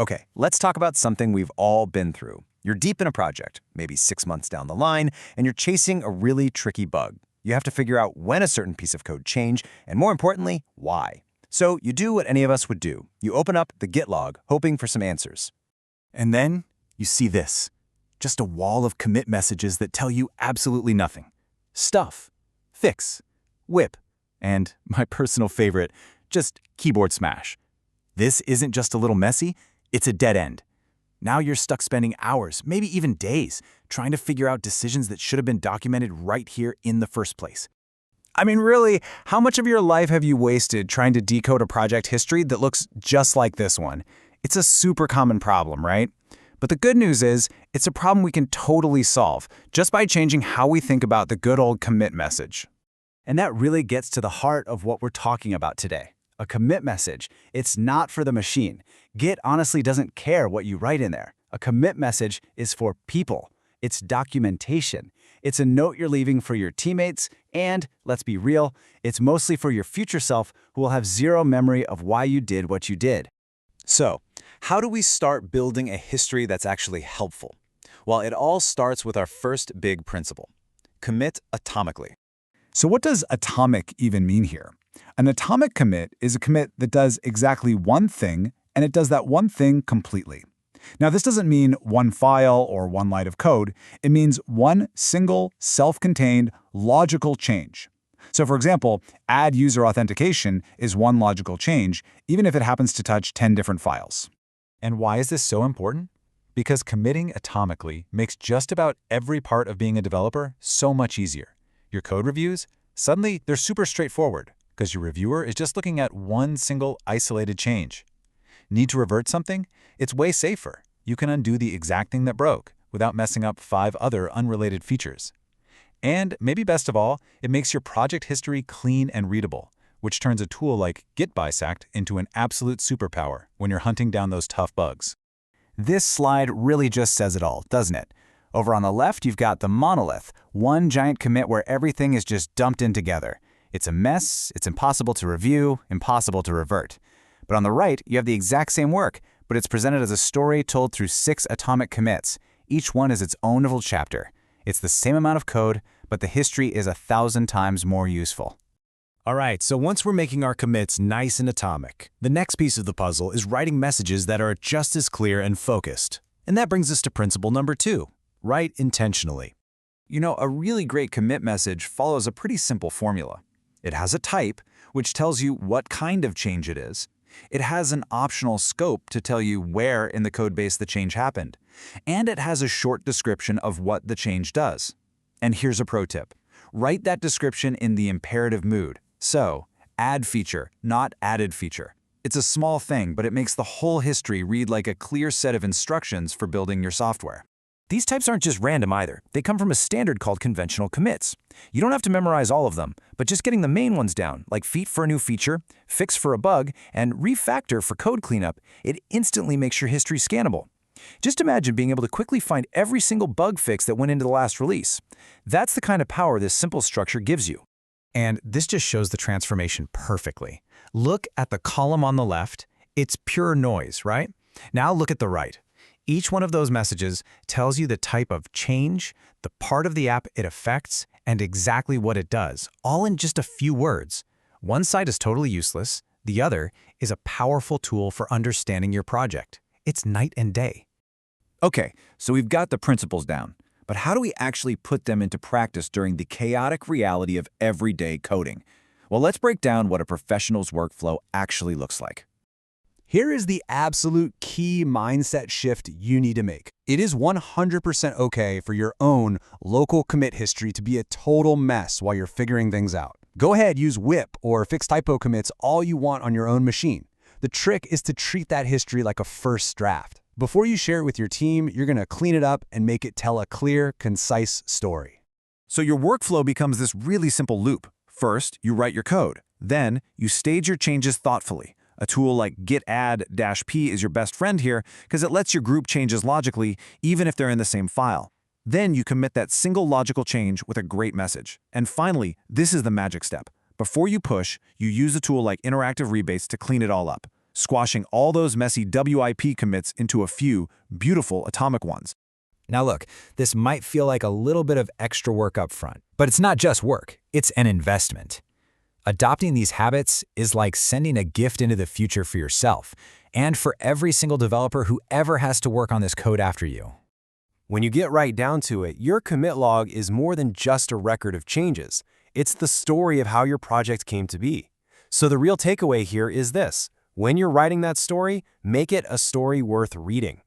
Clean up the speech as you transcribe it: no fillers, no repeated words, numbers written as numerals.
Okay, let's talk about something we've all been through. You're deep in a project, maybe 6 months down the line, and you're chasing a really tricky bug. You have to figure out when a certain piece of code changed, and more importantly, why. So you do what any of us would do. You open up the Git log, hoping for some answers. And then you see this. Just a wall of commit messages that tell you absolutely nothing. Stuff, fix, whip, and my personal favorite, just keyboard smash. This isn't just a little messy, it's a dead end. Now you're stuck spending hours, maybe even days, trying to figure out decisions that should have been documented right here in the first place. I mean, really, how much of your life have you wasted trying to decode a project history that looks just like this one? It's a super common problem, right? But the good news is, it's a problem we can totally solve just by changing how we think about the good old commit message. And that really gets to the heart of what we're talking about today. A commit message. It's not for the machine. Git honestly doesn't care what you write in there. A commit message is for people. It's documentation. It's a note you're leaving for your teammates, and, let's be real, it's mostly for your future self who will have zero memory of why you did what you did. So, how do we start building a history that's actually helpful? Well, it all starts with our first big principle. Commit atomically. So what does atomic even mean here? An atomic commit is a commit that does exactly one thing, and it does that one thing completely. Now, this doesn't mean one file or one line of code. It means one single, self-contained, logical change. So, for example, add user authentication is one logical change, even if it happens to touch 10 different files. And why is this so important? Because committing atomically makes just about every part of being a developer so much easier. Your code reviews, suddenly they're super straightforward, because your reviewer is just looking at one single isolated change. Need to revert something? It's way safer. You can undo the exact thing that broke without messing up 5 other unrelated features. And maybe best of all, it makes your project history clean and readable, which turns a tool like Git Bisect into an absolute superpower when you're hunting down those tough bugs. This slide really just says it all, doesn't it? Over on the left, you've got the monolith, one giant commit where everything is just dumped in together. It's a mess, it's impossible to review, impossible to revert. But on the right, you have the exact same work, but it's presented as a story told through 6 atomic commits. Each one is its own little chapter. It's the same amount of code, but the history is 1,000 times more useful. All right, so once we're making our commits nice and atomic, the next piece of the puzzle is writing messages that are just as clear and focused. And that brings us to principle number 2. Write intentionally. You know, a really great commit message follows a pretty simple formula. It has a type, which tells you what kind of change it is. It has an optional scope to tell you where in the codebase the change happened. And it has a short description of what the change does. And here's a pro tip. Write that description in the imperative mood. So, add feature, not added feature. It's a small thing, but it makes the whole history read like a clear set of instructions for building your software. These types aren't just random either. They come from a standard called conventional commits. You don't have to memorize all of them, but just getting the main ones down, like feat for a new feature, fix for a bug, and refactor for code cleanup, it instantly makes your history scannable. Just imagine being able to quickly find every single bug fix that went into the last release. That's the kind of power this simple structure gives you. And this just shows the transformation perfectly. Look at the column on the left. It's pure noise, right? Now look at the right. Each one of those messages tells you the type of change, the part of the app it affects, and exactly what it does, all in just a few words. One side is totally useless. The other is a powerful tool for understanding your project. It's night and day. Okay, so we've got the principles down. But how do we actually put them into practice during the chaotic reality of everyday coding? Well, let's break down what a professional's workflow actually looks like. Here is the absolute key mindset shift you need to make. It is 100% okay for your own local commit history to be a total mess while you're figuring things out. Go ahead, use whip or fix typo commits all you want on your own machine. The trick is to treat that history like a first draft. Before you share it with your team, you're going to clean it up and make it tell a clear, concise story. So your workflow becomes this really simple loop. First, you write your code. Then, you stage your changes thoughtfully. A tool like git add-p is your best friend here because it lets your group changes logically even if they're in the same file. Then you commit that single logical change with a great message. And finally, this is the magic step. Before you push, you use a tool like interactive Rebase to clean it all up. squashing all those messy WIP commits into a few beautiful atomic ones. Now look, this might feel like a little bit of extra work up front, but it's not just work, it's an investment. Adopting these habits is like sending a gift into the future for yourself and for every single developer who ever has to work on this code after you. When you get right down to it, your commit log is more than just a record of changes. It's the story of how your project came to be. So the real takeaway here is this: when you're writing that story, make it a story worth reading.